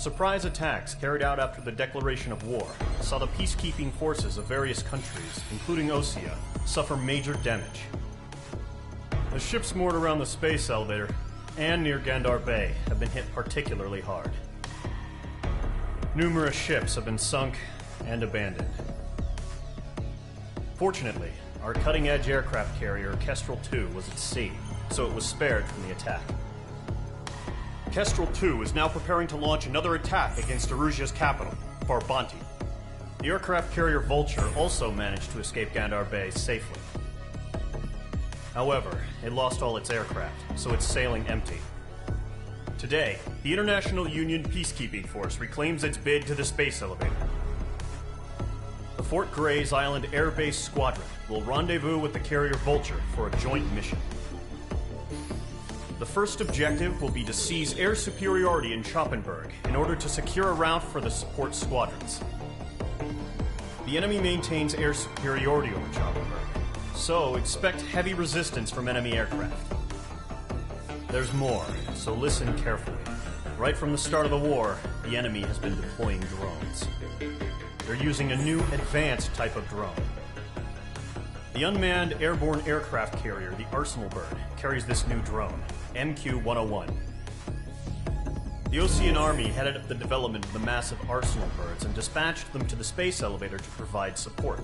surprise attacks carried out after the declaration of war saw the peacekeeping forces of various countries, including Osea, suffer major damage. The ships moored around the space elevator and near Gandar Bay have been hit particularly hard. Numerous ships have been sunk and abandoned. Fortunately, our cutting-edge aircraft carrier Kestrel II was at sea, so it was spared from the attack. Kestrel II is now preparing to launch another attack against Erusia's capital, Farbanti. The aircraft carrier Vulture also managed to escape Gandar Bay safely. However, it lost all its aircraft, so it's sailing empty. Today, the International Union Peacekeeping Force reclaims its bid to the space elevator. The Fort Gray's Island Air Base Squadron will rendezvous with the carrier Vulture for a joint mission. The first objective will be to seize air superiority in Schoppenberg in order to secure a route for the support squadrons. The enemy maintains air superiority over Schoppenberg, so expect heavy resistance from enemy aircraft. There's more, so listen carefully. Right from the start of the war, the enemy has been deploying drones. They're using a new advanced type of drone. The unmanned airborne aircraft carrier, the Arsenal Bird, carries this new drone, MQ-101. The Osean Army headed up the development of the massive Arsenal Birds and dispatched them to the space elevator to provide support.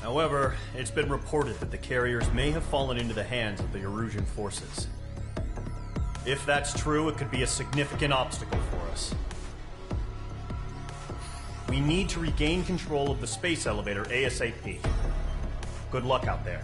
However, it's been reported that the carriers may have fallen into the hands of the Erusian forces. If that's true, it could be a significant obstacle for us. We need to regain control of the space elevator ASAP. Good luck out there.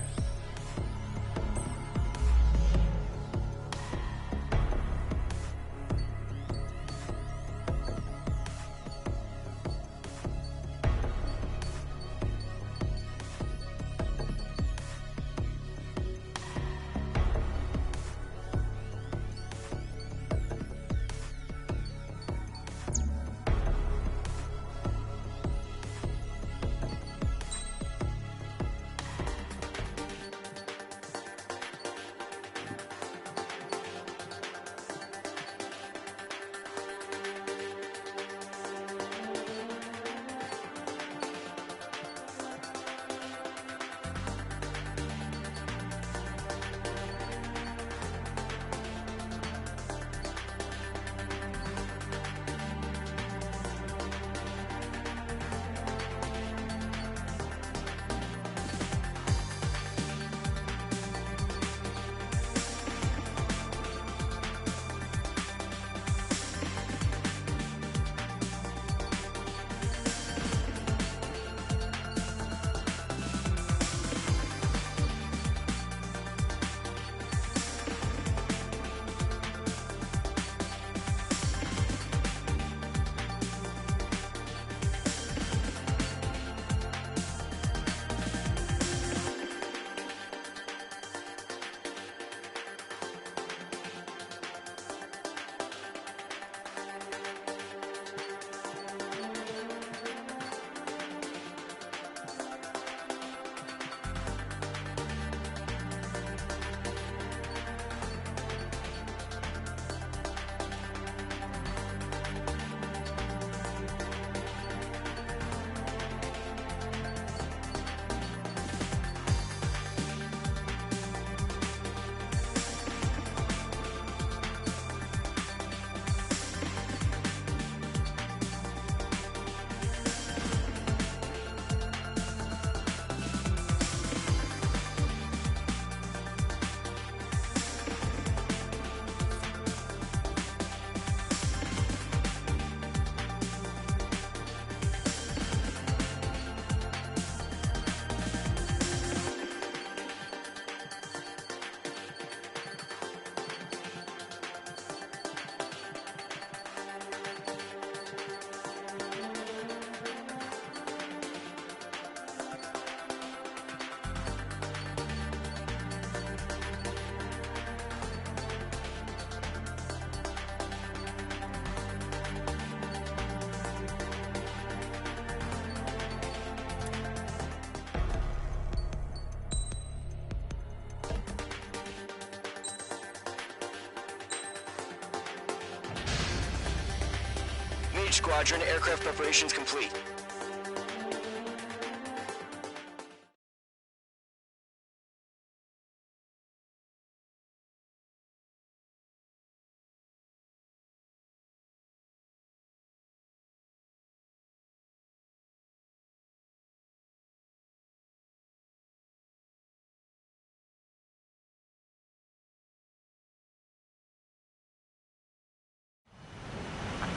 Mage Squadron, aircraft preparations complete.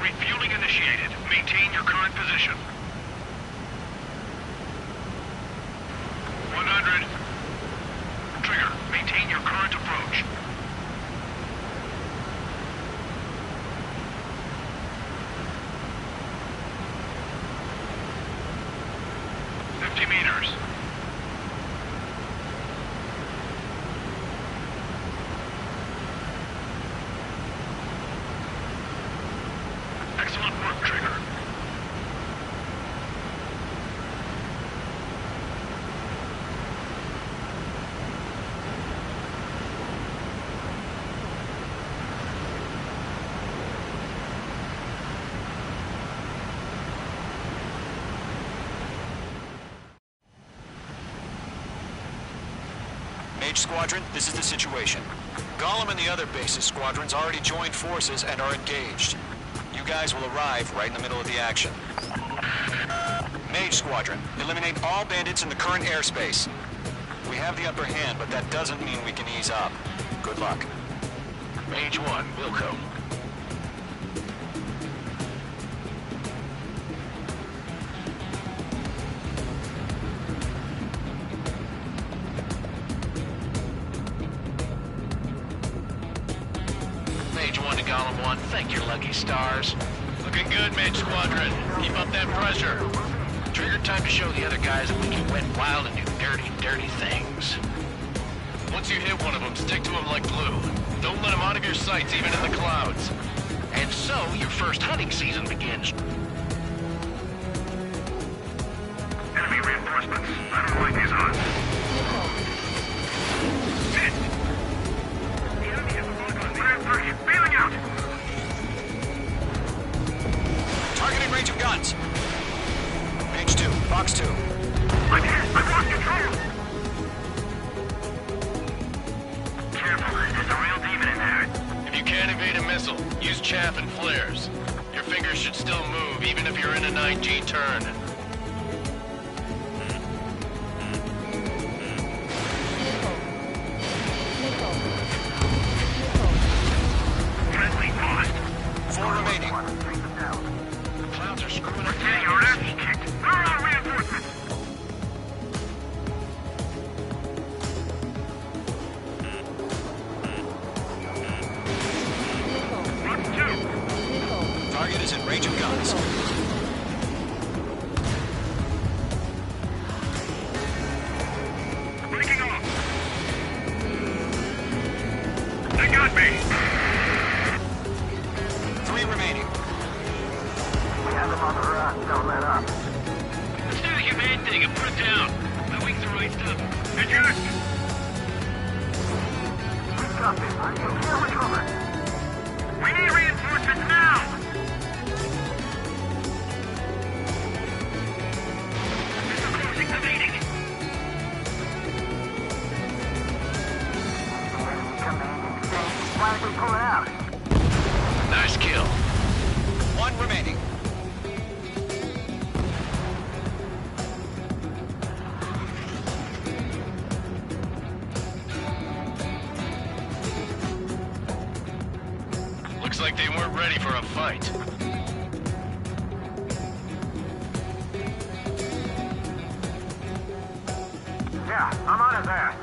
Refueling initiated. Maintain your current position. 100. Trigger, maintain your current approach. 50 meters. Excellent work, Trigger. Mage Squadron, this is the situation. Golem and the other base's squadrons already joined forces and are engaged. You guys will arrive right in the middle of the action. Mage Squadron, eliminate all bandits in the current airspace. We have the upper hand, but that doesn't mean we can ease up. Good luck. Mage 1, Wilco. Mage 1 to Golem 1, thank your lucky stars. Looking good, Mage Squadron. Keep up that pressure. Trigger, time to show the other guys that we can wet wild and do dirty, dirty things. Once you hit one of them, stick to them like glue. Don't let them out of your sights, even in the clouds. And so, your first hunting season begins. Enemy reinforcements. I don't like these odds. Hit! The enemy has a lock on 130. Bailing out! Targeting range of guns. Mage 2, Fox 2. I'm hit! I've lost control! Careful, there's a real demon in there. If you can't evade a missile, use chaff and flares. Your fingers should still move, even if you're in a 9G turn. Friendly lost. 4 remaining. The clouds are screwing up. Getting your ass kicked. There are reinforcements. Fox 2. Target is in range of guns. Breaking off. They got me. 3 remaining. We have them on the run. Don't let up. Let's do the humane thing and put it down. My wings are raised up. Adjust. Copy. I can feel the cover. We need reinforcements now. Missile closing the meeting. Why don't we pull it out? Nice kill. 1 remaining. Looks like they weren't ready for a fight. Yeah, I'm on his ass.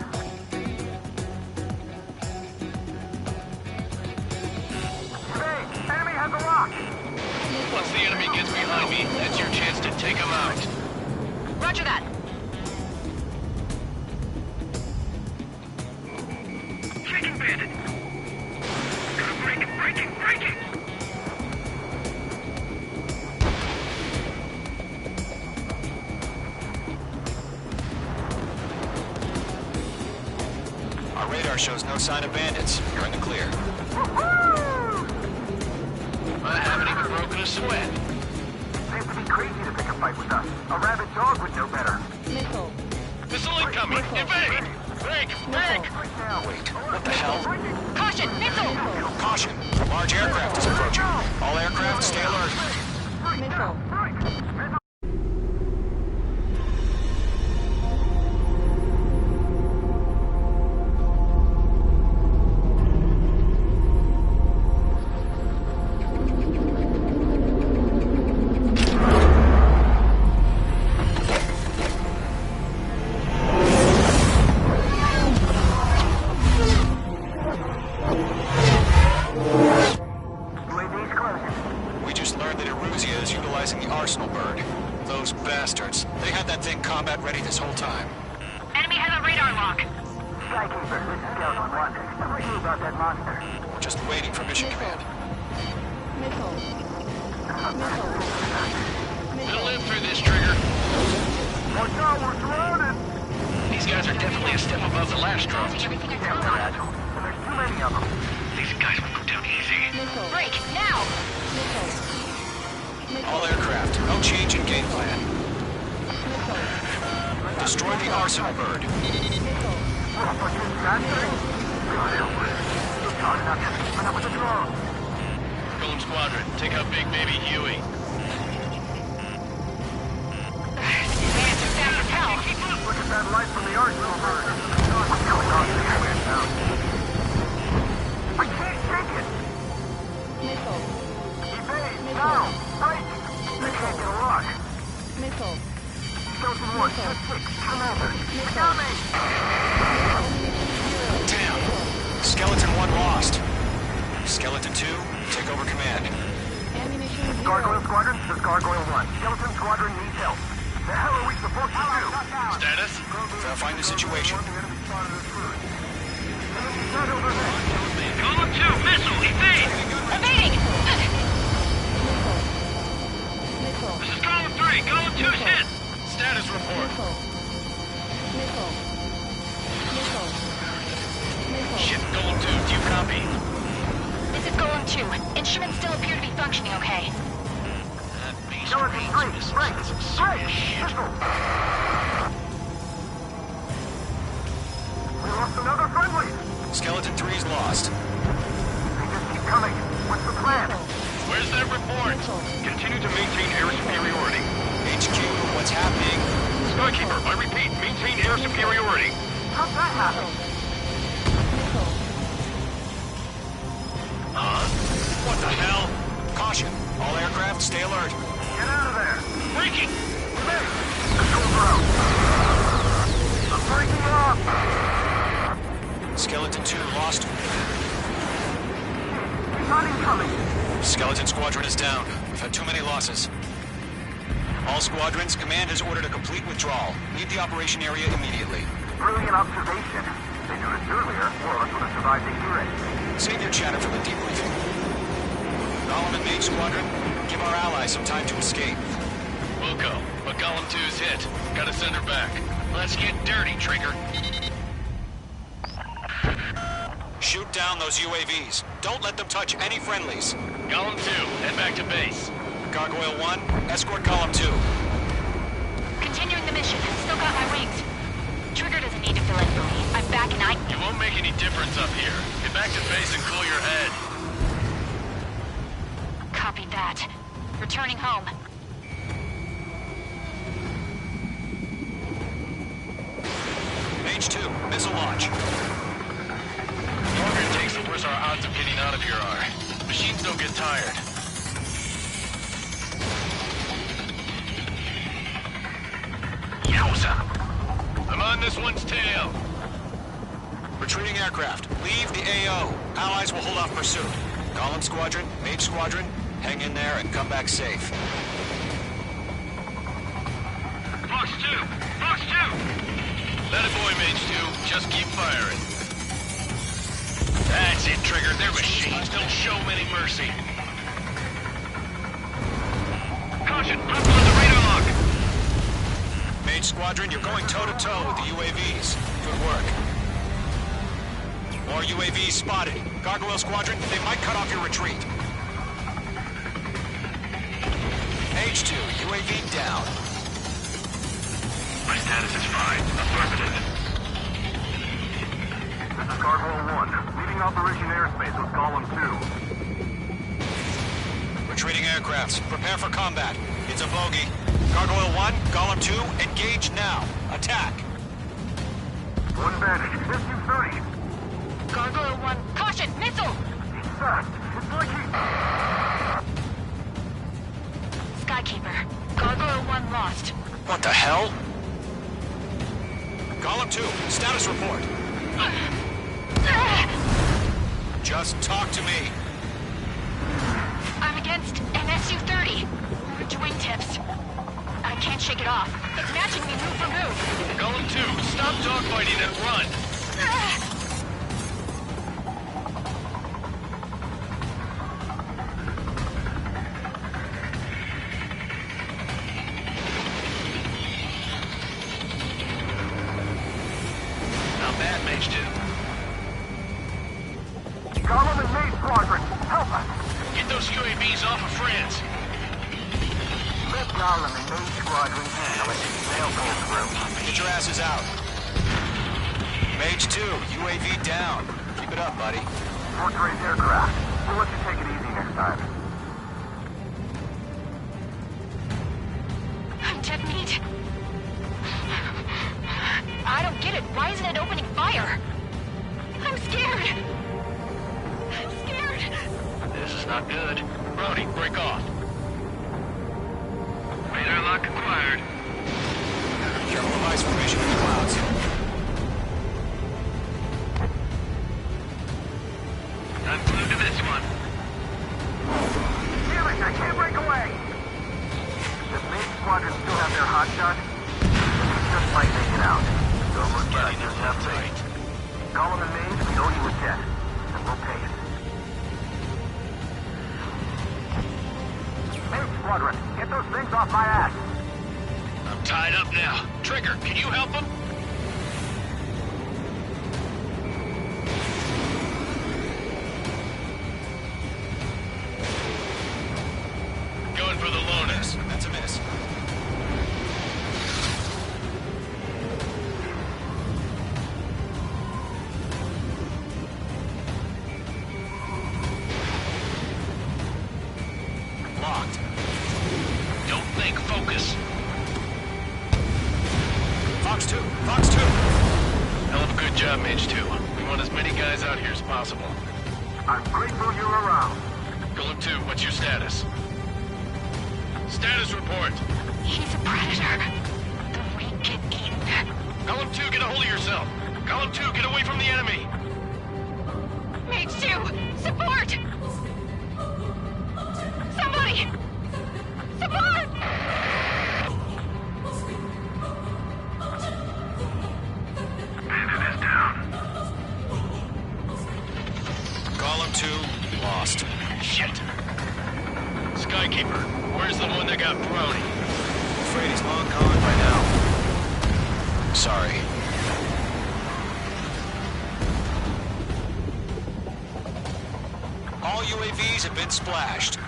Hey, enemy has a lock. Once the enemy gets behind me, that's your chance to take him out. Roger that. Shaking bandit. Breaking. Our radar shows no sign of bandits. You're in the clear. I haven't even broken a sweat. dog would know better. Missile. Missile incoming! Evade! Break! Break! Wait, what the hell? Caution! Missile! Caution! Large aircraft is approaching. All aircraft, stay alert. Missile. We just learned that Eruzia is utilizing the Arsenal bird. Those bastards. They had that thing combat ready this whole time. Enemy has a radar lock. Skykeeper, this is Scout 1. What do you about that monster? We're just waiting for mission command. Missile. Missile. We'll live through this, Trigger. Watch out, we're surrounded! These guys are definitely a step above the last drones. Everything is Damn, they're agile. And there's too many of them. These guys will go down easy. Missile. Break, now! Missile. All aircraft, no change in game plan. Missile. Destroy the Arsenal bird. Missile. Fucking bastard! God help us. You're tall enough to keep up with the drones. Golem Squadron, take out Big Baby Huey. Look at that light from the Arsenal bird. What's going on in the airway now? I can't take it! Missile. Evade, now! Right! They can't get a lock. Missile. Skeleton 1, Jet 6, Commander. Coming! Damn! Skeleton 1 lost. Skeleton 2, take over command. Ammunition zero. Gargoyle Squadron, this is Gargoyle 1. Skeleton Squadron needs help. The hell are we supposed to do? Status? Verifying the situation. Golem 2, missile, evade! Evading! Missile. This is Golem 3, Golem 2's hit! Status report. Missile. Missile. Missile. Missile. Shit, Golem 2, do you copy? This is Golem 2. Instruments still appear to be functioning okay. That beast Skeleton range 3, missiles break! is some Break! serious shit. Pistol! We lost another friendly! Skeleton 3's lost. They just keep coming. What's the plan? Where's that report? Missile. Continue to maintain air superiority. HQ, what's happening? Skykeeper, I repeat, maintain air superiority. How'd that happen? Missile. Huh? What the hell? Caution, all aircraft, stay alert. Get out of there! Breaking! Evade! Controls are out! I'm breaking off! Skeleton 2 lost. He's not incoming! Skeleton Squadron is down. We've had too many losses. All squadrons, command has ordered a complete withdrawal. Leave the operation area immediately. Brilliant observation. They noticed earlier, more of us would have survived to hear it. Save your chatter for the debriefing. Golem and Mage Squadron, give our allies some time to escape. We'll go, but Golem 2's hit. Gotta send her back. Let's get dirty, Trigger. Shoot down those UAVs. Don't let them touch any friendlies. Golem 2, head back to base. Gargoyle 1, escort Golem 2. Continuing the mission. Still got my wings. Trigger doesn't need to fill in for me. I'm back and You won't make any difference up here. Get back to base and cool your head. Copy that. Returning home. Mage 2, missile launch. The longer it takes, the worse our odds of getting out of here are. Machines don't get tired. Yowza! I'm on this one's tail. Retreating aircraft, leave the AO. Allies will hold off pursuit. Golem Squadron, Mage Squadron, hang in there and come back safe. Fox 2! Fox 2! Let it boy, Mage 2. Just keep firing. That's it, Trigger. Their machines don't show any mercy. Caution! Hostile on the radar lock! Mage Squadron, you're going toe-to-toe with the UAVs. Good work. More UAVs spotted. Gargoyle Squadron, they might cut off your retreat. H2, UAV down. My status is fine. Affirmative. This is Gargoyle 1. Leaving Operation Airspace with Column 2. Retreating aircrafts. Prepare for combat. It's a bogey. Gargoyle 1, Golem 2, engage now. Attack. One Bandit. SU-30. Gargoyle 1, caution, missile! He's fast. It's like he... Skykeeper, Gargoyle 1 lost. What the hell? Golem 2, status report. Just talk to me. I'm against an SU-30. Orange wingtips. I can't shake it off. It's matching me move for move. Golem 2, stop dogfighting and run. Not bad, Mage 2. Column and Main Squadron, help us! Get those UAVs off of France. Let Column and Main Squadron handle it. They'll pull through. Get your asses out. Mage 2, UAV down. Keep it up, buddy. Fourth-grade aircraft. We'll let you take it easy next time. I'm dead meat. I don't get it. Why isn't it opening fire? I'm scared. I'm scared. This is not good. Brody, break off. Radar lock acquired. Careful device formation in the clouds. I'm glued to this one. Damn it, I can't break away! The Main Squadron still have their hotshot? Just might make it out. Don't look back, just have faith. Column and Main, we owe you a debt. And we'll pay it. Main Squadron, get those things off my ass! I'm tied up now. Trigger, can you help him? Going for the loner. That's a miss. Locked. Don't think, focus. Fox 2, Fox 2. Hell of a good job, Mage 2. We want as many guys out here as possible. I'm grateful you're around. Golem 2, what's your status? Status report. He's a predator. The weak get eaten. Golem 2, get a hold of yourself. Golem 2, get away from the enemy. Mage 2, support! Somebody! Support! Bandit is down. Golem 2, lost. Shit. Skykeeper, where's the one that got Brody? I'm afraid he's long gone by now. Sorry. All UAVs have been splashed.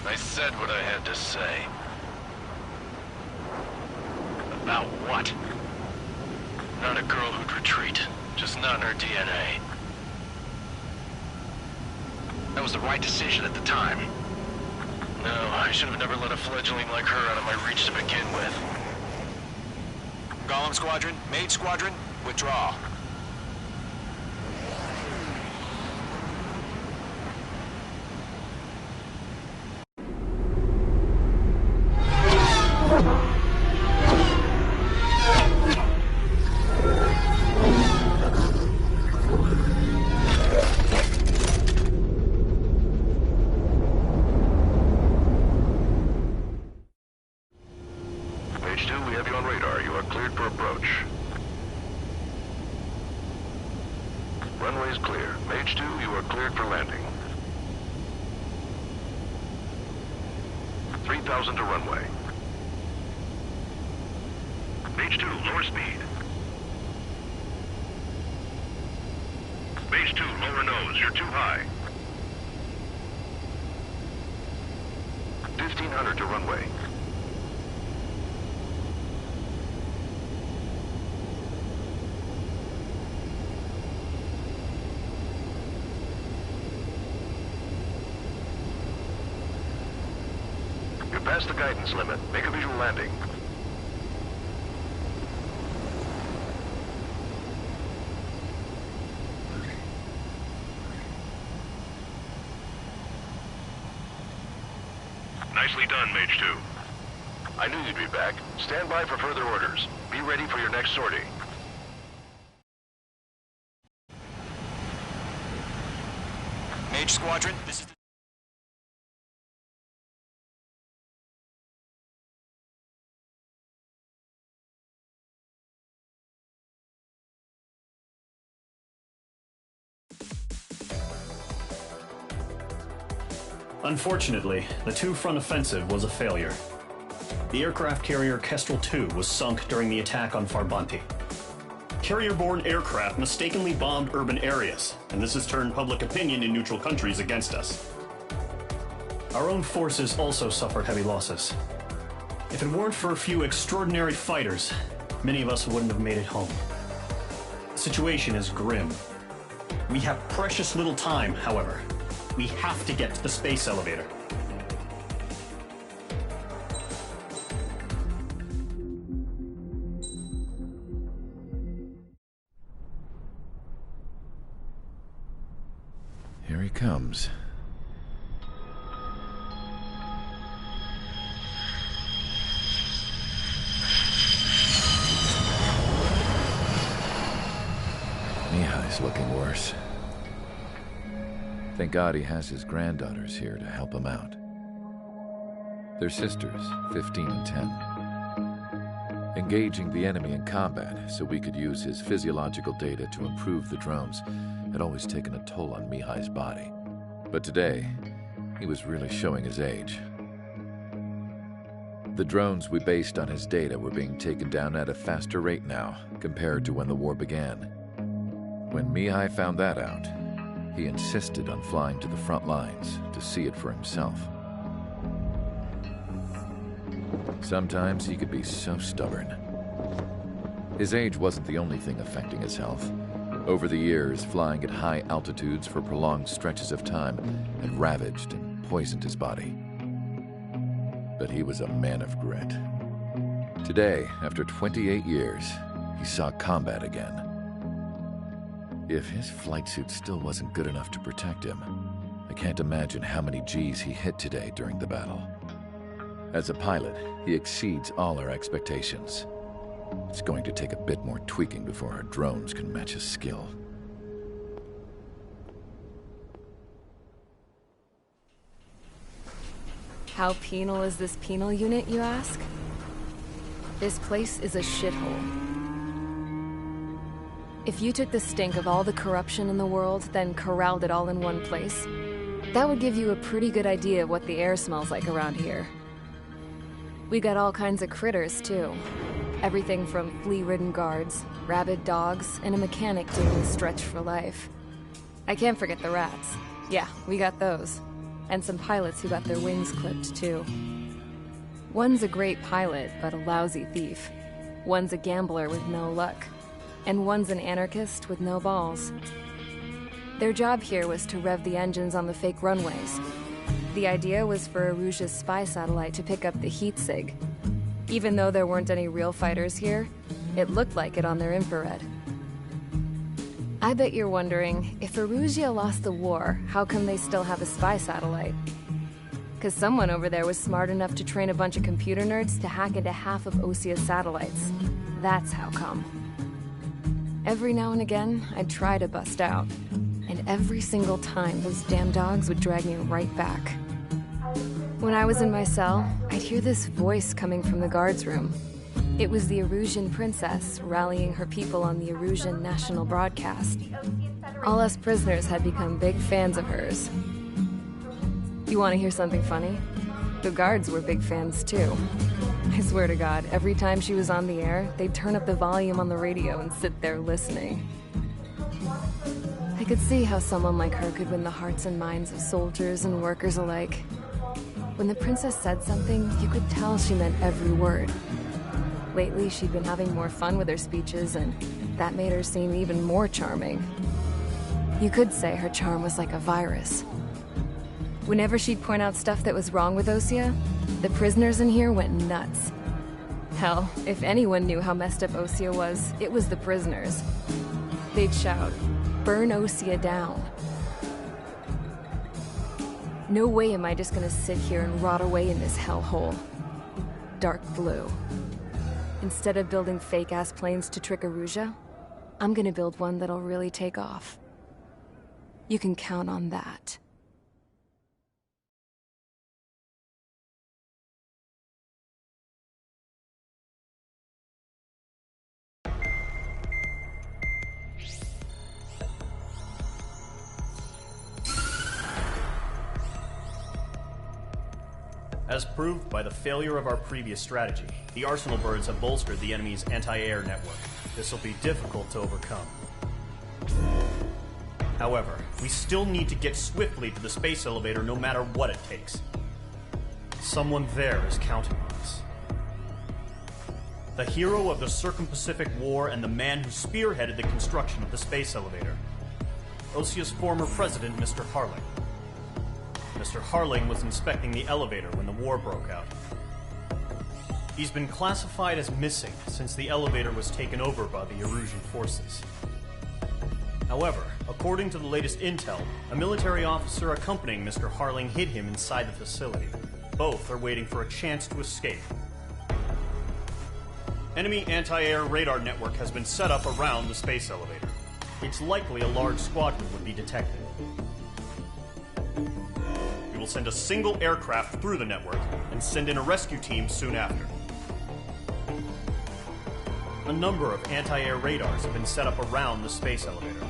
I said what I had to say. About what? Not a girl who'd retreat. Just not in her DNA. That was the right decision at the time. No, I should have never let a fledgling like her out of my reach to begin with. Golem Squadron, Mage Squadron, withdraw. Mage 2, we have you on radar. You are cleared for approach. Runway is clear. Mage 2, you are cleared for landing. 3,000 to runway. Mage 2, lower speed. Mage 2, lower nose. You're too high. 1500 to runway. You're past the guidance limit. Make a visual landing. Nicely done, Mage 2. I knew you'd be back. Stand by for further orders. Be ready for your next sortie. Mage Squadron, this is... Unfortunately, the two-front offensive was a failure. The aircraft carrier Kestrel II was sunk during the attack on Farbanti. Carrier-borne aircraft mistakenly bombed urban areas, and this has turned public opinion in neutral countries against us. Our own forces also suffered heavy losses. If it weren't for a few extraordinary fighters, many of us wouldn't have made it home. The situation is grim. We have precious little time, however. We have to get to the space elevator. Here he comes. Mihai's looking worse. Thank God he has his granddaughters here to help him out. They're sisters, 15 and 10. Engaging the enemy in combat so we could use his physiological data to improve the drones had always taken a toll on Mihai's body. But today, he was really showing his age. The drones we based on his data were being taken down at a faster rate now compared to when the war began. When Mihai found that out, he insisted on flying to the front lines to see it for himself. Sometimes he could be so stubborn. His age wasn't the only thing affecting his health. Over the years, flying at high altitudes for prolonged stretches of time had ravaged and poisoned his body. But he was a man of grit. Today, after 28 years, he saw combat again. If his flight suit still wasn't good enough to protect him, I can't imagine how many Gs he hit today during the battle. As a pilot, he exceeds all our expectations. It's going to take a bit more tweaking before our drones can match his skill. How penal is this penal unit, you ask? This place is a shithole. If you took the stink of all the corruption in the world, then corralled it all in one place, that would give you a pretty good idea of what the air smells like around here. We got all kinds of critters, too. Everything from flea-ridden guards, rabid dogs, and a mechanic doing the stretch for life. I can't forget the rats. Yeah, we got those. And some pilots who got their wings clipped, too. One's a great pilot, but a lousy thief. One's a gambler with no luck. And one's an anarchist with no balls. Their job here was to rev the engines on the fake runways. The idea was for Erusia's spy satellite to pick up the heat sig. Even though there weren't any real fighters here, it looked like it on their infrared. I bet you're wondering, if Erusia lost the war, how come they still have a spy satellite? 'Cause someone over there was smart enough to train a bunch of computer nerds to hack into half of Osia's satellites. That's how come. Every now and again, I'd try to bust out. And every single time, those damn dogs would drag me right back. When I was in my cell, I'd hear this voice coming from the guards room. It was the Erusian princess rallying her people on the Erusian national broadcast. All us prisoners had become big fans of hers. You want to hear something funny? The guards were big fans too. I swear to God, every time she was on the air, they'd turn up the volume on the radio and sit there listening. I could see how someone like her could win the hearts and minds of soldiers and workers alike. When the princess said something, you could tell she meant every word. Lately, she'd been having more fun with her speeches, and that made her seem even more charming. You could say her charm was like a virus. Whenever she'd point out stuff that was wrong with Osea, the prisoners in here went nuts. Hell, if anyone knew how messed up Osea was, it was the prisoners. They'd shout, "Burn Osea down." No way am I just gonna sit here and rot away in this hellhole. Dark blue. Instead of building fake-ass planes to trick Erusea, I'm gonna build one that'll really take off. You can count on that. As proved by the failure of our previous strategy, the Arsenal birds have bolstered the enemy's anti-air network. This will be difficult to overcome. However, we still need to get swiftly to the space elevator no matter what it takes. Someone there is counting on us. The hero of the Circum-Pacific War and the man who spearheaded the construction of the space elevator. Osea's former president, Mr. Harling. Mr. Harling was inspecting the elevator when the war broke out. He's been classified as missing since the elevator was taken over by the Erusian forces. However, according to the latest intel, a military officer accompanying Mr. Harling hid him inside the facility. Both are waiting for a chance to escape. Enemy anti-air radar network has been set up around the space elevator. It's likely a large squadron would be detected. We will send a single aircraft through the network and send in a rescue team soon after. A number of anti-air radars have been set up around the space elevator.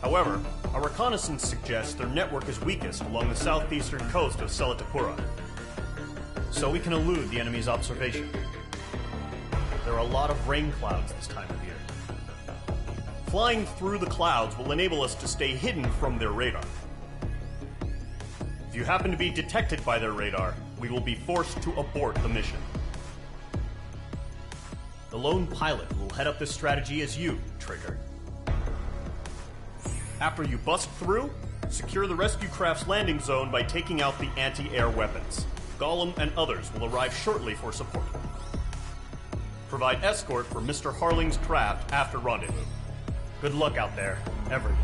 However, our reconnaissance suggests their network is weakest along the southeastern coast of Selatapura, so we can elude the enemy's observation. There are a lot of rain clouds this time of year. Flying through the clouds will enable us to stay hidden from their radar. If you happen to be detected by their radar, we will be forced to abort the mission. The lone pilot will head up this strategy as you, Trigger. After you bust through, secure the rescue craft's landing zone by taking out the anti-air weapons. Gollum and others will arrive shortly for support. Provide escort for Mr. Harling's craft after rendezvous. Good luck out there, everyone.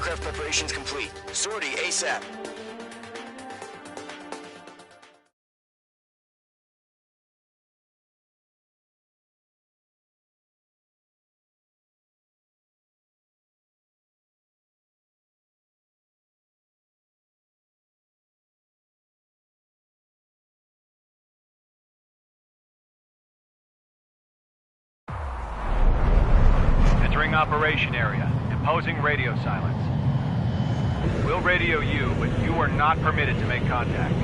Aircraft preparations complete. Sortie ASAP. Entering operation area. Imposing radio silence. We'll radio you, but you are not permitted to make contact.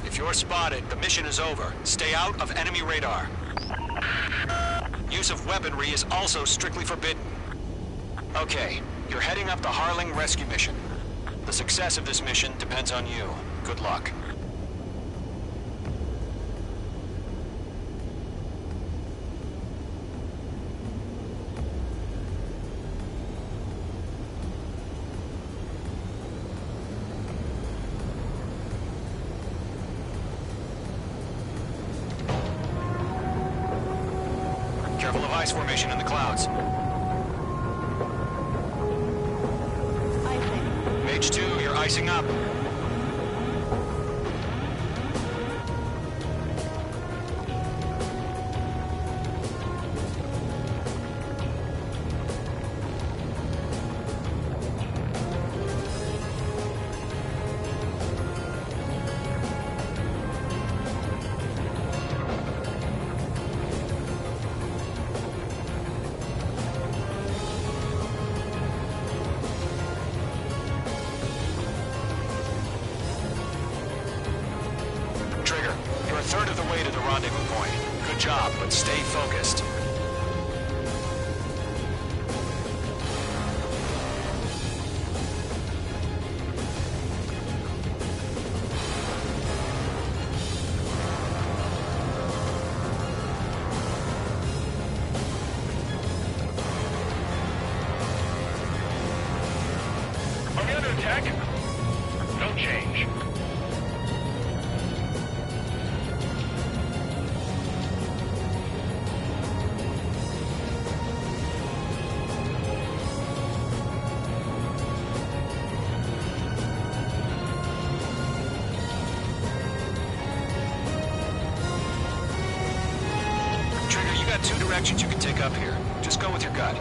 If you're spotted, the mission is over. Stay out of enemy radar. Use of weaponry is also strictly forbidden. Okay, you're heading up the Harling rescue mission. The success of this mission depends on you. Good luck. Careful of ice formation in the clouds. Mage 2, you're icing up. Trigger, you're a third of the way to the rendezvous point. Good job, but stay focused. Are we under attack? Don't change. Trigger, you got two directions you can take up here. Just go with your gut.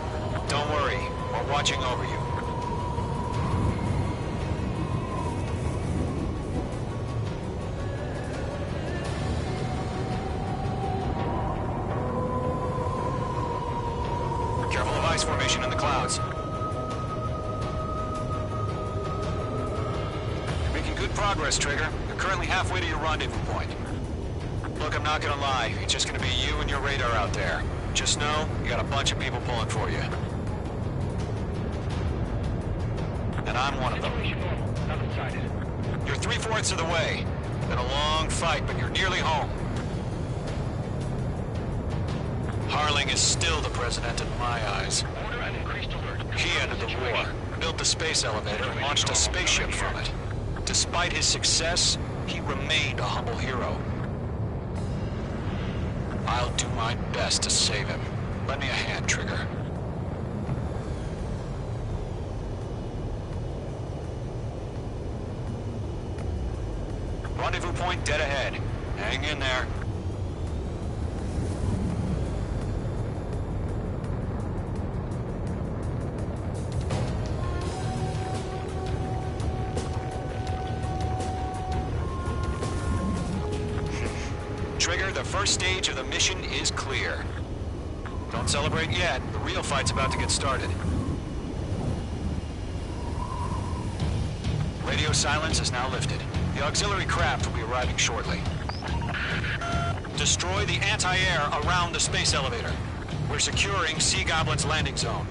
Don't worry, we're watching over you. Careful of ice formation in the clouds. You're making good progress, Trigger. You're currently halfway to your rendezvous point. Look, I'm not gonna lie. It's just gonna be you and your radar out there. Just know, you got a bunch of people pulling for you. And I'm one of them. Nothing sighted. You're 3/4 of the way. Been a long fight, but you're nearly home. Harling is still the president in my eyes. Order an increased alert. He ended the war, built the space elevator, and launched a spaceship from it. Despite his success, he remained a humble hero. I'll do my best to save him. Lend me a hand, Trigger. Rendezvous point dead ahead. Hang in there. Trigger, the first stage of the mission is clear. Don't celebrate yet. The real fight's about to get started. Radio silence is now lifted. The auxiliary craft will be arriving shortly. Destroy the anti-air around the space elevator. We're securing Sea Goblin's landing zone.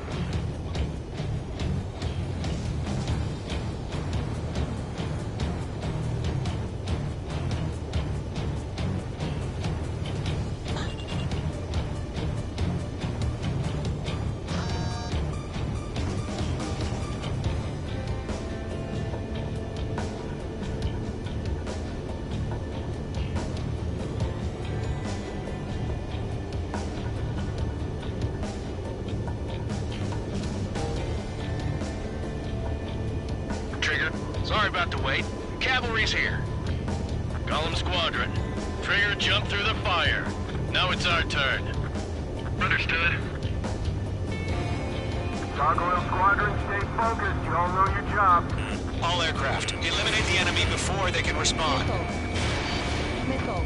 have to wait. Cavalry's here. Golem Squadron. Trigger jumped through the fire. Now it's our turn. Understood. Gargoyle Squadron, stay focused. You all know your job. All aircraft, eliminate the enemy before they can respond. Missile.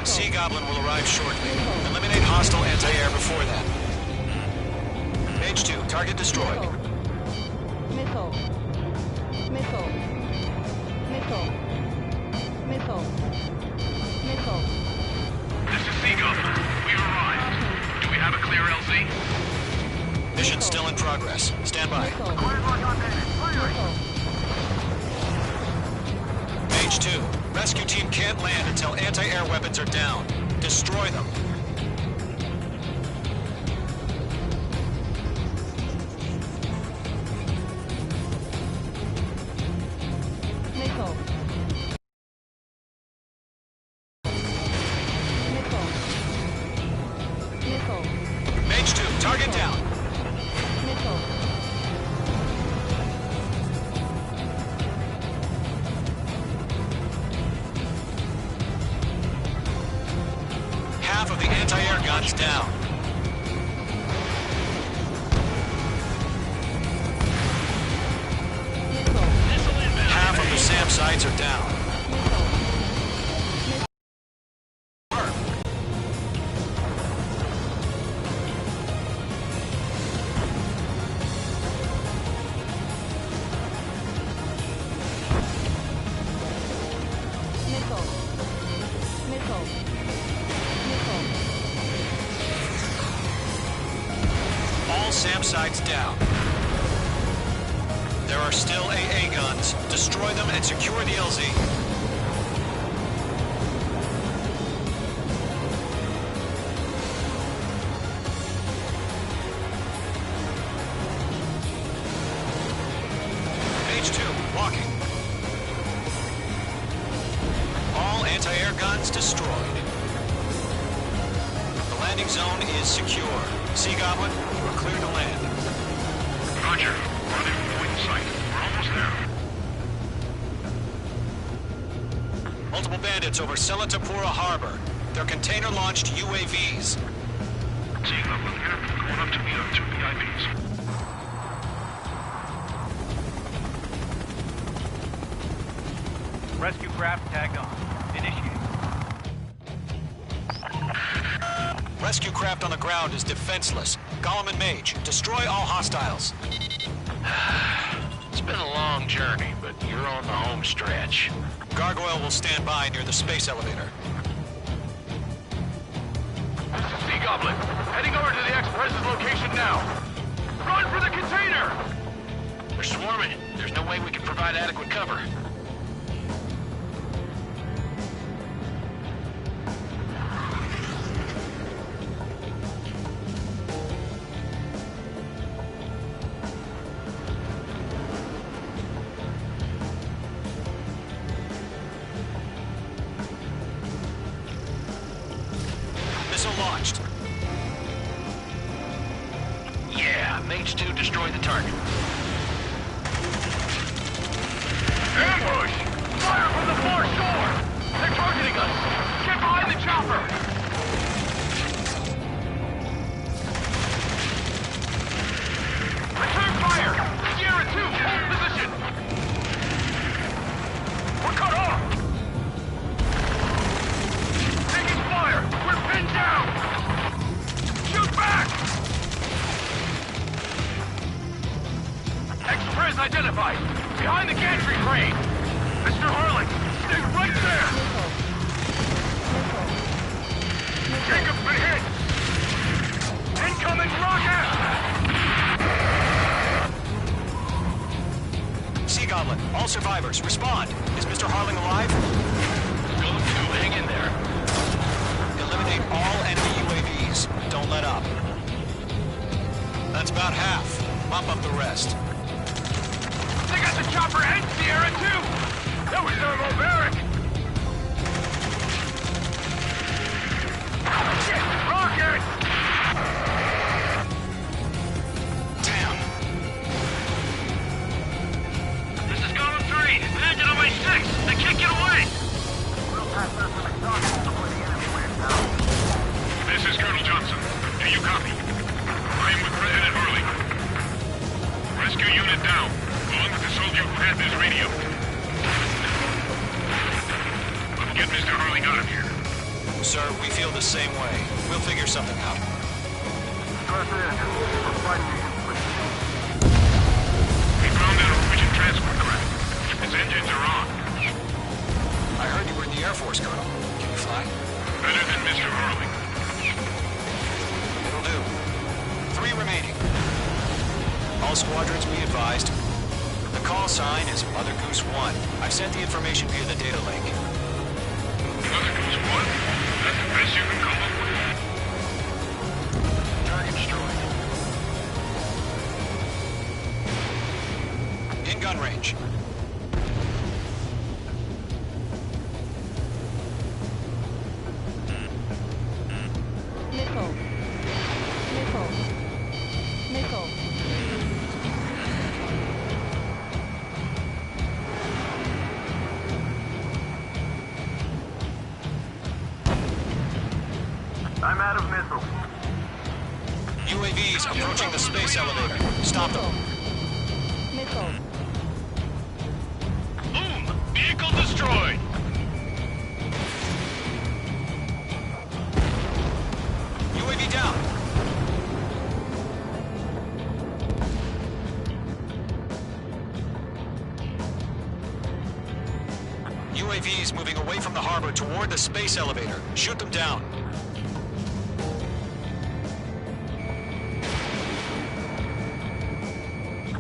Sea Goblin will arrive shortly. Eliminate hostile anti-air before that. Mage 2, target destroyed. Missile. Missile. Missile. Missile. Missile. This is Sea Goblin. We've arrived. Do we have a clear LZ? Mission still in progress. Stand by. Mage 2, rescue team can't land until anti-air weapons are down. Destroy them. Missile. Missile. Missile. Mage 2, target down. Missile. Half of the anti-air guns down. Half of the SAM sites are down. Missile. Missile. Missile. All SAM sites down. There are still AA guns. Destroy them and secure the LZ. Mage 2, walking. All anti-air guns destroyed. The landing zone is secure. Sea Goblin, you are clear to land. Roger. Running point in sight. We're almost there. Multiple bandits over Selatapura Harbor. They're container-launched UAVs. Sea Goblin here. Going up to meet our 2 VIPs. Rescue craft tagged on. Initiate. Rescue craft on the ground is defenseless. Golem and Mage, destroy all hostiles. It's been a long journey, but you're on the home stretch. Gargoyle will stand by near the space elevator. This is Sea Goblin. Heading over to the Express's location now. Run for the container! They're swarming. There's no way we can provide adequate cover. Missile launched. Yeah, Mage 2 destroyed the target. Ambush! Fire from the far shore! They're targeting us! Get behind the chopper! Return fire! Sierra 2, hold position! We're cut off! Taking fire! We're pinned down! Shoot back! Express identified! Behind the gantry crane! Mr. Harlan, stay right there! Jacob's been hit! Incoming rocket! Sea Goblin, all survivors, respond. Is Mr. Harling alive? Go to, hang in there. Eliminate all enemy UAVs. Don't let up. That's about half. Mop up the rest. They got the chopper and Sierra too! That was thermobaric! Shit! Rocket! Damn. This is Golem 3. Copy. I am with President Hurley. Rescue unit down, along with the soldier who had this radio. Let's get Mr. Hurley out of here. Sir, we feel the same way. We'll figure something out. We found a Norwegian transport craft. Its engines are on. I heard you were in the Air Force, Colonel. Can you fly? Better than Mr. Hurley. It'll do. 3 remaining. All squadrons be advised. The call sign is Mother Goose 1. I've sent the information via the data link. Mother Goose 1? That's the best you can come up with? Target destroyed. In gun range. Nickel. Nickel. Nickel. I'm out of missiles. UAVs approaching the space elevator. Stop them. Nickel. Boom! Vehicle destroyed! UAV down. UAVs moving away from the harbor toward the space elevator. Shoot them down.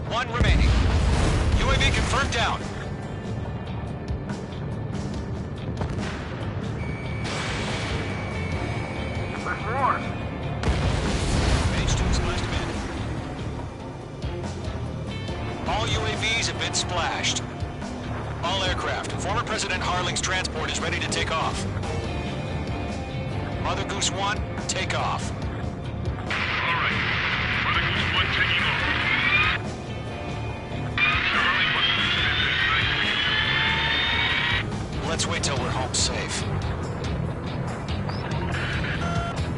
One remaining. UAV confirmed down. There's more. Mage 2's last man. All UAVs have been splashed. All aircraft. Former President Harling's transport is ready to take off. Mother Goose 1, take off. All right. Mother Goose 1 taking off. Mr. Hurley must have been nice. Let's wait till we're home safe.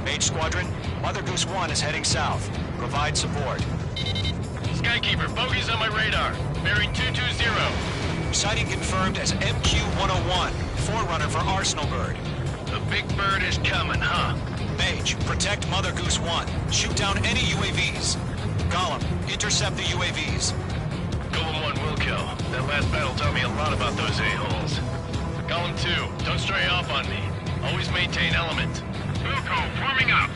Mage Squadron, Mother Goose 1 is heading south. Provide support. Skykeeper, bogeys on my radar. Bearing 220. Sighting confirmed as MQ-101, forerunner for Arsenal Bird. The big bird is coming, huh? Mage, protect Mother Goose 1. Shoot down any UAVs. Gollum, intercept the UAVs. Golem 1 will kill. That last battle taught me a lot about those a-holes. Golem 2, don't stray off on me. Always maintain element. Wilco, forming up.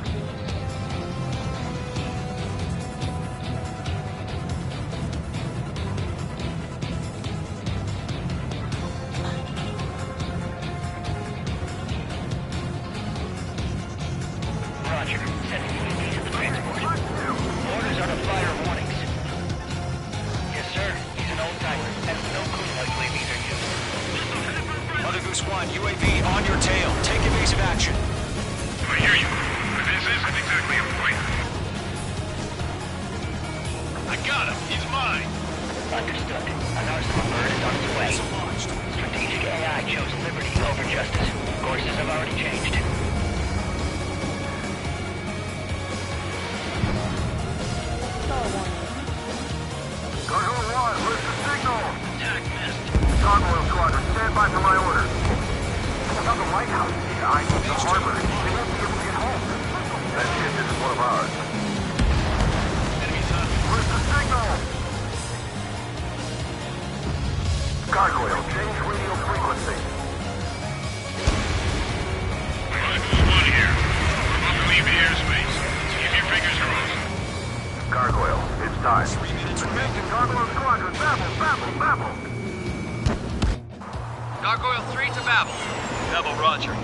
Roger. Sending UAVs to the transport. Orders are to fire warnings. Yes, sir. He's an old-timer. Has no clue how UAVs are used. Mother Goose 1, UAV on your tail. Take evasive action. I hear you. But this isn't exactly a fight. I got him. He's mine. Understood. An Arsenal bird is on its way. Strategic AI chose liberty over justice. Courses have already changed. Gargoyle 1, where's the signal? Attack missed. Gargoyle Squadron, stand by for my orders. About the lighthouse. Yeah, I need the harbor. They won't be able to get home. That ship isn't one of ours. Enemies on. Where's the signal? Gargoyle, change radio frequency. Mother Goose 1 here. We're about to leave the airspace. So keep your fingers crossed. Gargoyle, it's time. 3 minutes remaining. Making Gargoyle Squadron, babble, babble, babble. Gargoyle 3 to Babel. Babel, roger.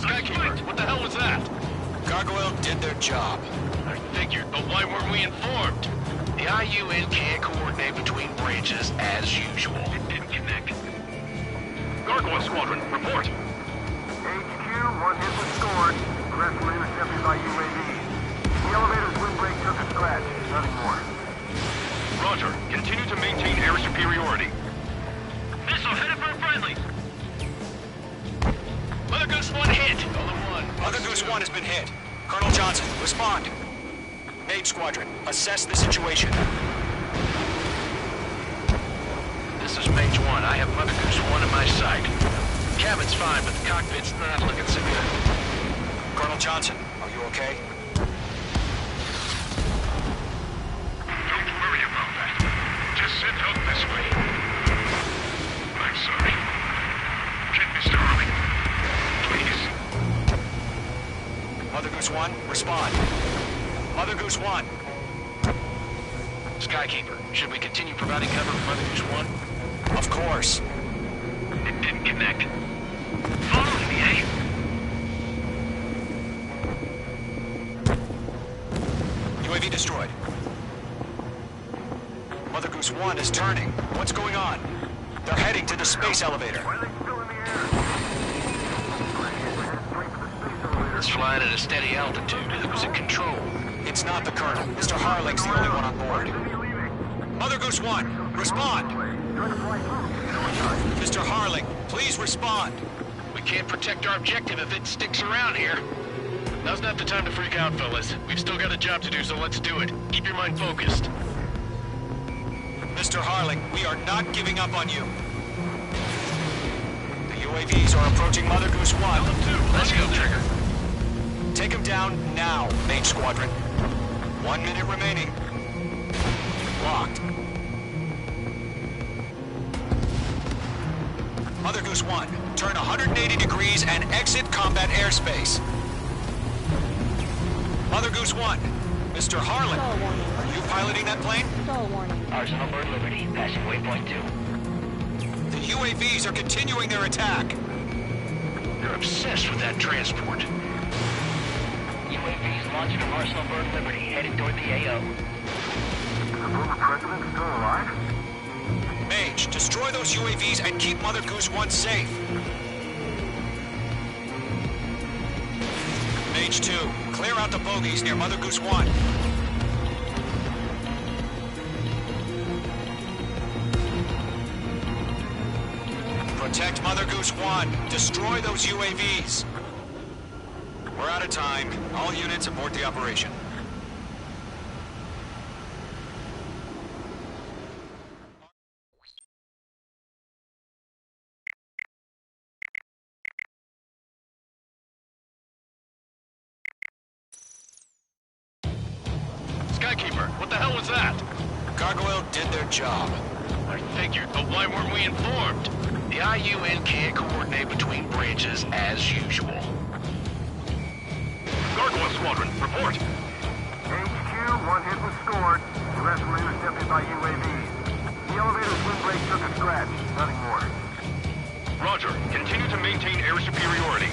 Skykeeper, what the hell was that? Gargoyle did their job. I figured, but why weren't we informed? The IUN can't coordinate between branches as usual. It didn't connect. Gargoyle Squadron, report. HQ, one hit was scored. The rest were intercepted by UAVs. The elevator's windbreak took a scratch. Nothing more. Roger. Continue to maintain air superiority. Missile headed for a friendly. Mother Goose 1 hit. Mother Goose 1 has been hit. Colonel Johnson, respond. Mage Squadron, assess the situation. This is Mage 1. I have Mother Goose 1 in my sight. Cabin's fine, but the cockpit's not looking so good. Colonel Johnson, are you okay? Don't worry about that. Just send out this way. I'm sorry. Get Mr. Harling. Please. Mother Goose 1, respond. Mother Goose 1. Skykeeper, should we continue providing cover for Mother Goose 1? Of course. It didn't connect. Follow me, eh? UAV destroyed. Mother Goose 1 is turning. What's going on? They're heading to the space elevator. Why are they still in the air? It's flying at a steady altitude. Who's in control? It's not the Colonel. Mr. Harling's the only one on board. Mother Goose 1, respond! Mr. Harling, please respond. We can't protect our objective if it sticks around here. Now's not the time to freak out, fellas. We've still got a job to do, so let's do it. Keep your mind focused. Mr. Harling, we are not giving up on you. The UAVs are approaching Mother Goose 1. Let's go, Trigger. Take him down now, Mage Squadron. 1 minute remaining. Locked. Mother Goose 1, turn 180 degrees and exit combat airspace. Mother Goose 1, Mr. Harlan, Stall warning. are you piloting that plane? Stall warning. Arsenal Bird Liberty, passing waypoint 2. The UAVs are continuing their attack. They're obsessed with that transport. UAVs launched from Arsenal Bird Liberty, headed toward the AO. The former president still alive? Mage, destroy those UAVs and keep Mother Goose 1 safe. Mage 2, clear out the bogies near Mother Goose 1. Protect Mother Goose 1. Destroy those UAVs. We're out of time. All units abort the operation. Skykeeper, what the hell was that? Gargoyle did their job. I figured, but why weren't we informed? The IUN can't coordinate between branches as usual. Gargoyle Squadron, report. HQ, one hit was scored. The rest were intercepted by UAVs. The elevator's windbreak took a scratch. Nothing more. Roger. Continue to maintain air superiority.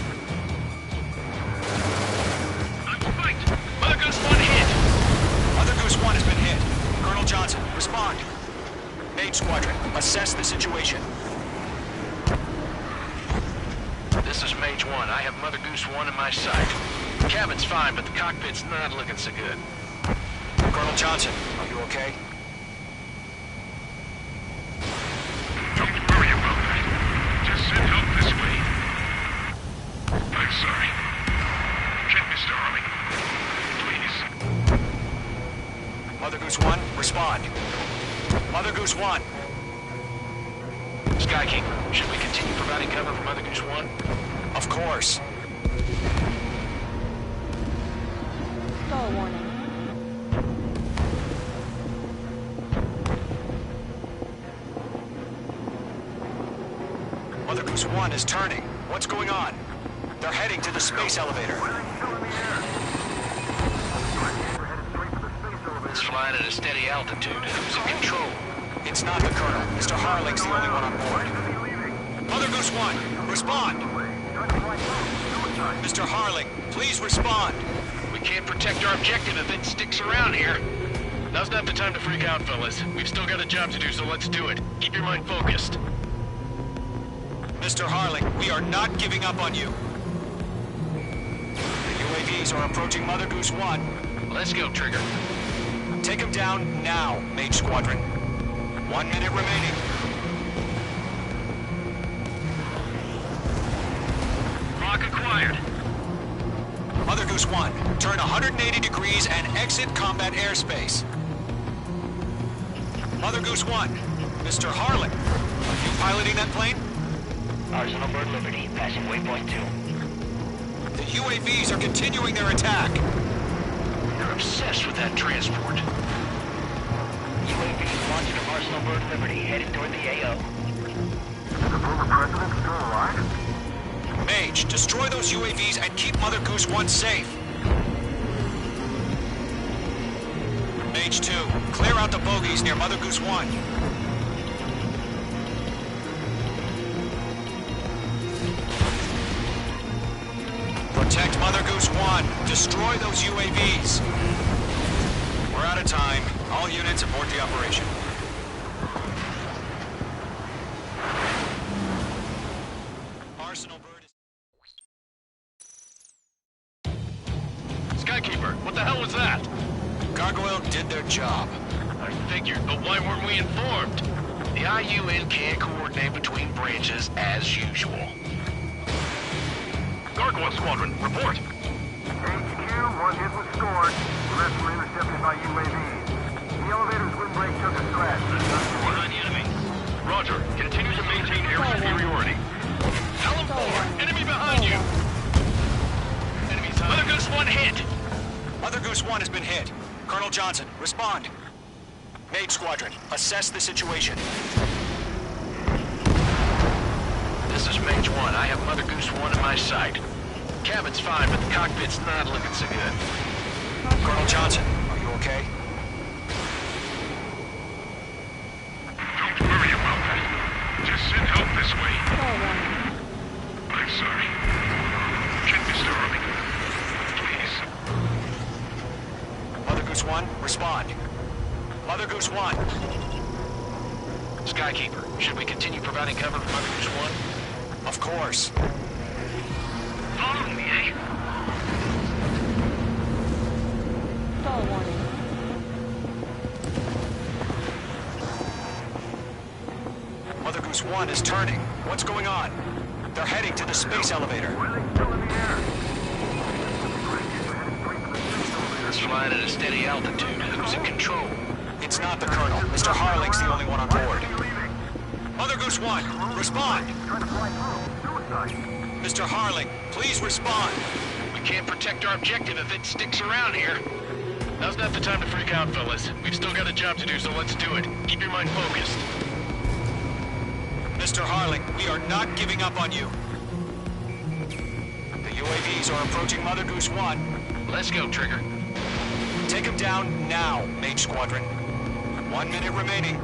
Fight! Mother Goose 1 hit! Mother Goose 1 has been hit. Colonel Johnson, respond. Mage Squadron, assess the situation. This is Mage 1. I have Mother Goose 1 in my sight. Cabin's fine, but the cockpit's not looking so good. Colonel Johnson, are you okay? Don't worry about that. Just send help this way. I'm sorry. Get Mr. Harling. Please. Mother Goose 1, respond. Mother Goose 1. Skykeeper, should we continue providing cover for Mother Goose 1? Of course. Stall warning. Mother Goose 1 is turning. What's going on? They're heading to the space elevator. It's flying at a steady altitude. Who's in control? It's not the Colonel. Mr. Harling's the only one on board. Mother Goose 1, respond! Mr. Harling, please respond! We can't protect our objective if it sticks around here. Now's not the time to freak out, fellas. We've still got a job to do, so let's do it. Keep your mind focused. Mr. Harling, we are not giving up on you. The UAVs are approaching Mother Goose 1. Let's go, Trigger. Take them down now, Mage Squadron. 1 minute remaining. Lock acquired. Mother Goose 1, turn 180 degrees and exit combat airspace. Mother Goose 1, Mr. Harling, are you piloting that plane? Arsenal Bird Liberty, passing waypoint 2. The UAVs are continuing their attack. They're obsessed with that transport. UAV launching from Arsenal Bird Liberty, headed toward the AO. The former president still alive? Mage, destroy those UAVs and keep Mother Goose 1 safe. Mage 2, clear out the bogies near Mother Goose 1. Protect Mother Goose 1. Destroy those UAVs. We're out of time. All units abort the operation. Arsenal Bird is... Skykeeper, what the hell was that? Gargoyle did their job. I figured, but why weren't we informed? The IUN can't coordinate between branches as usual. Gargoyle Squadron, report. HQ, 1 hit was scored. The rest were intercepted by UAVs. The elevator's windbreak took a scratch. Behind the enemy. Roger. Continue to maintain air superiority. Alum 4, enemy behind you. Enemy's high. Mother Goose 1 hit. Mother Goose 1 has been hit. Colonel Johnson, respond. Mage Squadron, assess the situation. This is Mage 1. I have Mother Goose 1 in my sight. Cabin's fine, but the cockpit's not looking so good. Colonel Johnson, are you okay? Don't worry about that. Just send help this way. I'm sorry. Get Mr. Harling. Please. Mother Goose 1, respond. Mother Goose 1. Skykeeper, should we continue providing cover for Mother Goose 1? Of course. Following me, eh? Stall warning. Mother Goose 1 is turning. What's going on? They're heading to the space elevator. Why are they still in the air? It's flying at a steady altitude. Who's in control? It's not the Colonel. Mr. Harling's the only one on board. Mother Goose 1, respond! Trying to fly through. Suicide. Mr. Harling, please respond. We can't protect our objective if it sticks around here. Now's not the time to freak out, fellas. We've still got a job to do, so let's do it. Keep your mind focused. Mr. Harling, we are not giving up on you. The UAVs are approaching Mother Goose 1. Let's go, Trigger. Take them down now, Mage Squadron. 1 minute remaining.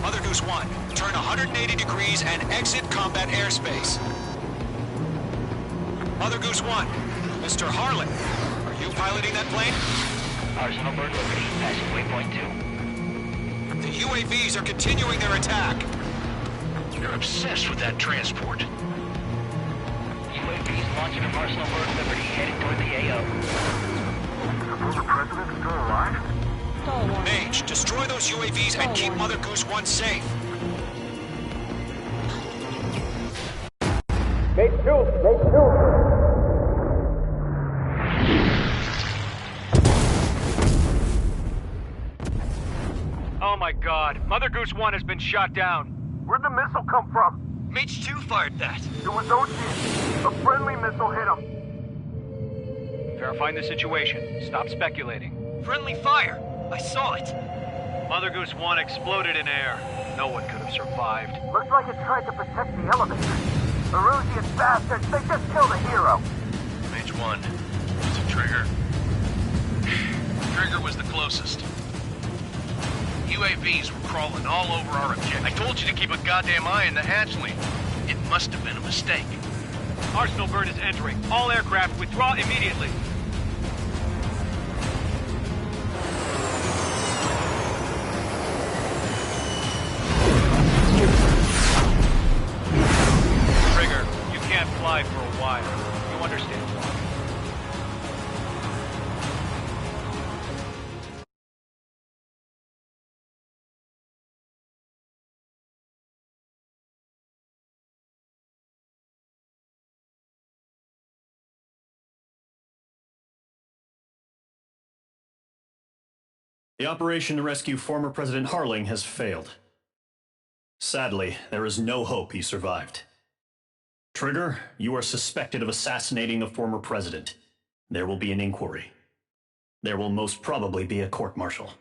Mother Goose 1, turn 180 degrees and exit combat airspace. Mother Goose 1, Mr. Harling, are you piloting that plane? Arsenal Bird Liberty, passing waypoint 2. The UAVs are continuing their attack. They're obsessed with that transport. UAVs launching from Arsenal Bird Liberty, headed toward the AO. The former president still alive? Stall warning. Mage, destroy those UAVs and keep Mother Goose 1 safe. Oh my god, Mother Goose 1 has been shot down. Where'd the missile come from? Mage 2 fired that. It was OG. A friendly missile hit him. Verifying the situation. Stop speculating. Friendly fire. I saw it. Mother Goose 1 exploded in air. No one could have survived. Looks like it tried to protect the elevator. Erusian bastards, they just killed a hero. Mage 1. Was it Trigger? Trigger was the closest. UAVs were crawling all over our objective. I told you to keep a goddamn eye on the hatchling. It must have been a mistake. Arsenal Bird is entering. All aircraft withdraw immediately. The operation to rescue former President Harling has failed. Sadly, there is no hope he survived. Trigger, you are suspected of assassinating a former president. There will be an inquiry. There will most probably be a court-martial.